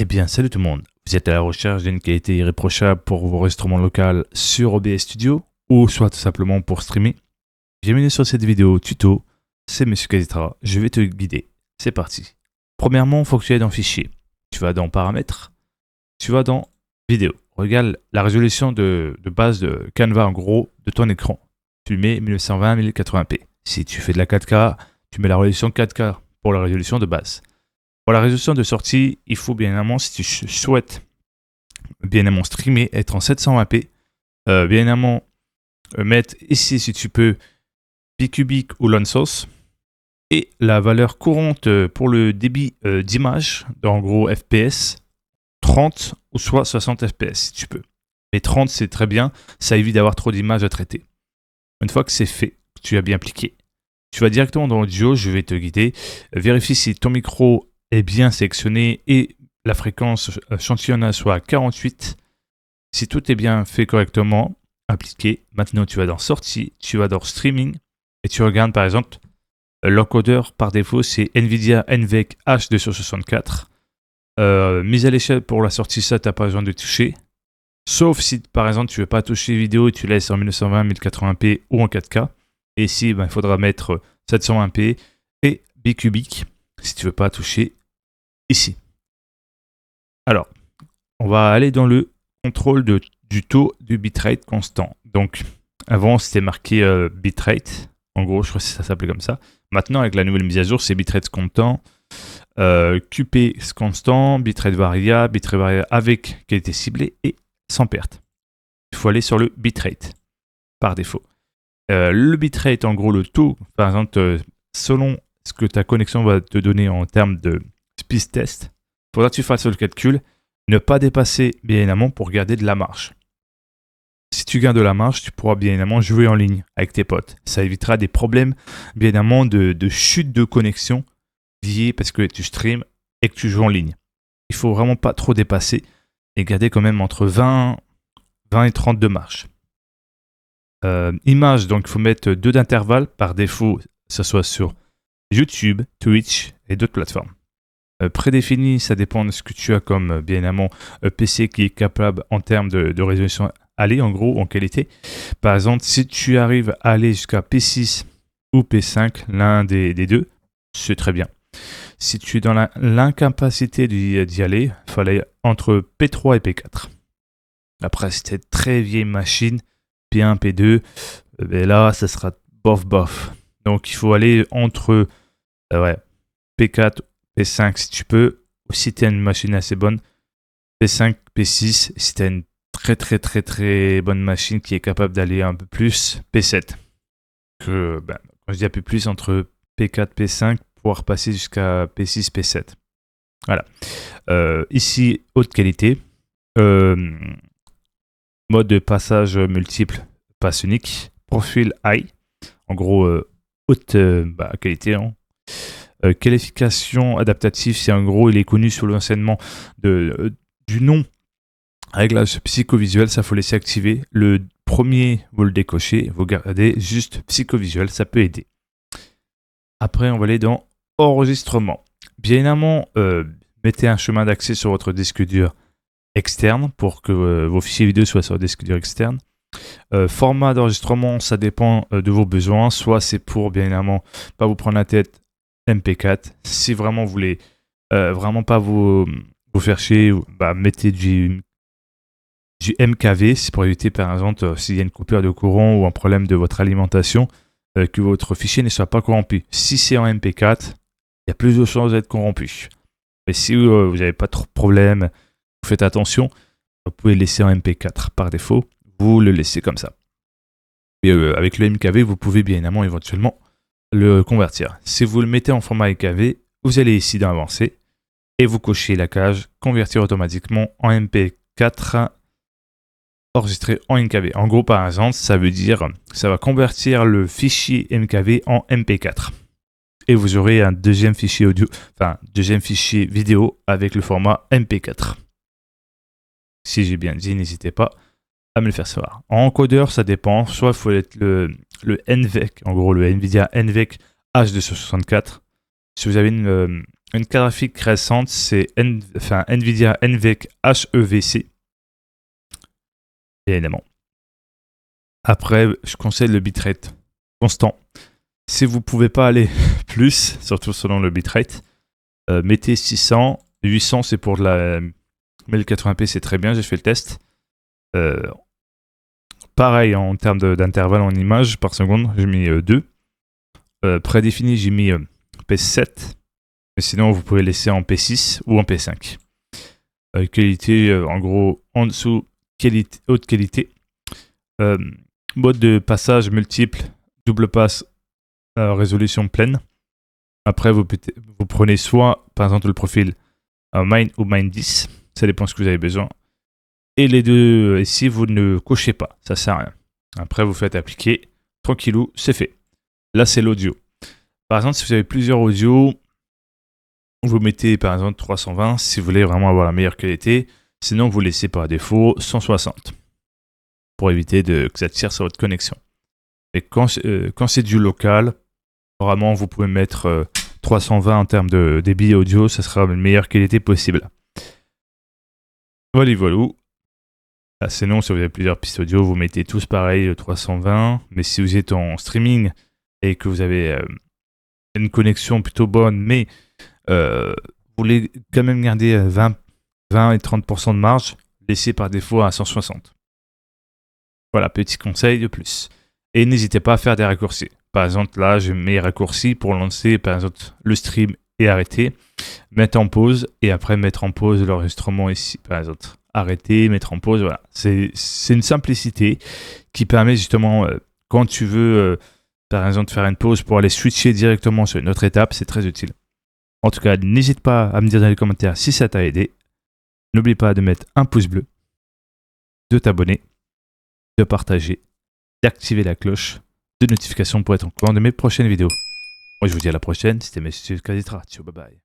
Eh bien, salut tout le monde. Vous êtes à la recherche d'une qualité irréprochable pour vos enregistrements locaux sur OBS Studio ou soit tout simplement pour streamer. Bienvenue sur cette vidéo tuto. C'est Monsieur Kazitra. Je vais te guider. C'est parti. Premièrement, il faut que tu ailles dans Fichier. Tu vas dans Paramètres. Tu vas dans Vidéo. Regarde la résolution de base de Canva en gros de ton écran. Tu mets 1920-1080p. Si tu fais de la 4K, tu mets la résolution 4K pour la résolution de base. Pour la résolution de sortie, il faut bien évidemment, si tu souhaites bien évidemment streamer, être en 720p, bien évidemment mettre ici, si tu peux, bicubic ou LoneSource, et la valeur courante pour le débit d'image, en gros FPS, 30 ou soit 60 FPS si tu peux. Mais 30 c'est très bien, ça évite d'avoir trop d'images à traiter. Une fois que c'est fait, tu as bien appliqué, tu vas directement dans Audio, je vais te guider, vérifie si ton micro est bien sélectionné et la fréquence échantillonnage soit à 48. Si tout est bien fait correctement, appliqué, maintenant tu vas dans Sortie, tu vas dans Streaming et tu regardes par exemple l'encodeur par défaut c'est NVIDIA NVENC H264. Mise à l'échelle pour la sortie, ça tu n'as pas besoin de toucher. Sauf si par exemple tu ne veux pas toucher vidéo et tu laisses en 1920, 1080p ou en 4K. Et ici il faudra mettre 720p et bicubic si tu ne veux pas toucher ici. Alors, on va aller dans le contrôle du taux du bitrate constant. Donc, avant, c'était marqué bitrate. En gros, je crois que ça s'appelait comme ça. Maintenant, avec la nouvelle mise à jour, c'est bitrate constant, QP constant, bitrate variable avec qualité ciblée et sans perte. Il faut aller sur le bitrate par défaut. Le bitrate, en gros, le taux, par exemple, selon ce que ta connexion va te donner en termes de speed test, il faudra que tu fasses le calcul, ne pas dépasser bien évidemment pour garder de la marge. Si tu gardes de la marge, tu pourras bien évidemment jouer en ligne avec tes potes. Ça évitera des problèmes bien évidemment de chute de connexion liés parce que tu streams et que tu joues en ligne. Il faut vraiment pas trop dépasser et garder quand même entre 20 et 30 de marge. Image, donc il faut mettre 2 d'intervalle par défaut, que ce soit sur YouTube, Twitch et d'autres plateformes. Prédéfini, ça dépend de ce que tu as comme bien évidemment PC qui est capable en termes de résolution aller en gros en qualité. Par exemple, si tu arrives à aller jusqu'à P6 ou P5, l'un des deux, c'est très bien. Si tu es dans l'incapacité d'y aller, il faut aller entre P3 et P4. Après, si tu es très vieille machine, P1, P2, ben là, ça sera bof. Donc, il faut aller entre P4, P5 si tu peux, ou si tu as une machine assez bonne, P5, P6, si tu as une très bonne machine qui est capable d'aller un peu plus, P7. Quand je dis un peu plus, entre P4, P5, pouvoir passer jusqu'à P6, P7. Voilà. Ici, haute qualité. Mode de passage multiple, passe unique. Profil high. En gros, haute qualité. Qualification adaptative, c'est en gros, il est connu sous l'enseignement du nom. Réglage psychovisuel, ça faut laisser activer. Le premier, vous le décochez, vous gardez juste psychovisuel, ça peut aider. Après, on va aller dans enregistrement. Bien évidemment, mettez un chemin d'accès sur votre disque dur externe pour que vos fichiers vidéo soient sur le disque dur externe. Format d'enregistrement, ça dépend de vos besoins. Soit c'est pour, bien évidemment, pas vous prendre la tête, MP4. Si vraiment vous voulez vraiment pas vous faire chier, mettez du MKV, c'est pour éviter par exemple s'il y a une coupure de courant ou un problème de votre alimentation, que votre fichier ne soit pas corrompu. Si c'est en MP4, il y a plus de chances d'être corrompu. Mais si vous n'avez pas trop de problème, vous faites attention, vous pouvez le laisser en MP4 par défaut, vous le laissez comme ça. Et avec le MKV, vous pouvez bien évidemment éventuellement le convertir. Si vous le mettez en format MKV, vous allez ici dans Avancé et vous cochez la case Convertir automatiquement en MP4 enregistré en MKV. En gros, par exemple, ça veut dire ça va convertir le fichier MKV en MP4. Et vous aurez un deuxième fichier vidéo avec le format MP4. Si j'ai bien dit, n'hésitez pas à me le faire savoir. En encodeur, ça dépend. Soit il faut être le NVENC, en gros le NVIDIA NVENC H264. Si vous avez une une carte graphique récente, c'est Nvidia NVENC HEVC. Évidemment. Après, je conseille le bitrate constant. Si vous ne pouvez pas aller plus, surtout selon le bitrate, mettez 600. 800, c'est pour de la 1080p, c'est très bien, j'ai fait le test. Pareil, en termes d'intervalle en images par seconde, j'ai mis 2. Prédéfini, j'ai mis P7. Mais sinon, vous pouvez laisser en P6 ou en P5. Qualité, en gros, en dessous, haute qualité. Mode de passage multiple, double passe, résolution pleine. Après, vous prenez soit, par exemple, le profil Mine ou Mine 10. Ça dépend de ce que vous avez besoin. Et les deux, ici, vous ne cochez pas. Ça sert à rien. Après, vous faites appliquer. Tranquillou, c'est fait. Là, c'est l'audio. Par exemple, si vous avez plusieurs audios, vous mettez par exemple 320 si vous voulez vraiment avoir la meilleure qualité. Sinon, vous laissez par défaut 160 pour éviter que ça tire sur votre connexion. Et quand c'est du local, vraiment, vous pouvez mettre 320 en termes de débit audio. Ça sera la meilleure qualité possible. Voilà. Sinon, si vous avez plusieurs pistes audio, vous mettez tous pareil 320. Mais si vous êtes en streaming et que vous avez une connexion plutôt bonne, mais vous voulez quand même garder 20 et 30% de marge, laissez par défaut à 160. Voilà, petit conseil de plus. Et n'hésitez pas à faire des raccourcis. Par exemple, là, j'ai mes raccourcis pour lancer, par exemple, le stream et arrêter, mettre en pause et après mettre en pause l'enregistrement ici, par exemple. Arrêter, mettre en pause, voilà. C'est une simplicité qui permet justement, quand tu veux, par exemple, faire une pause pour aller switcher directement sur une autre étape, c'est très utile. En tout cas, n'hésite pas à me dire dans les commentaires si ça t'a aidé. N'oublie pas de mettre un pouce bleu, de t'abonner, de partager, d'activer la cloche de notification pour être au courant de mes prochaines vidéos. Moi, je vous dis à la prochaine. C'était Monsieur Kaditra. Ciao, bye bye.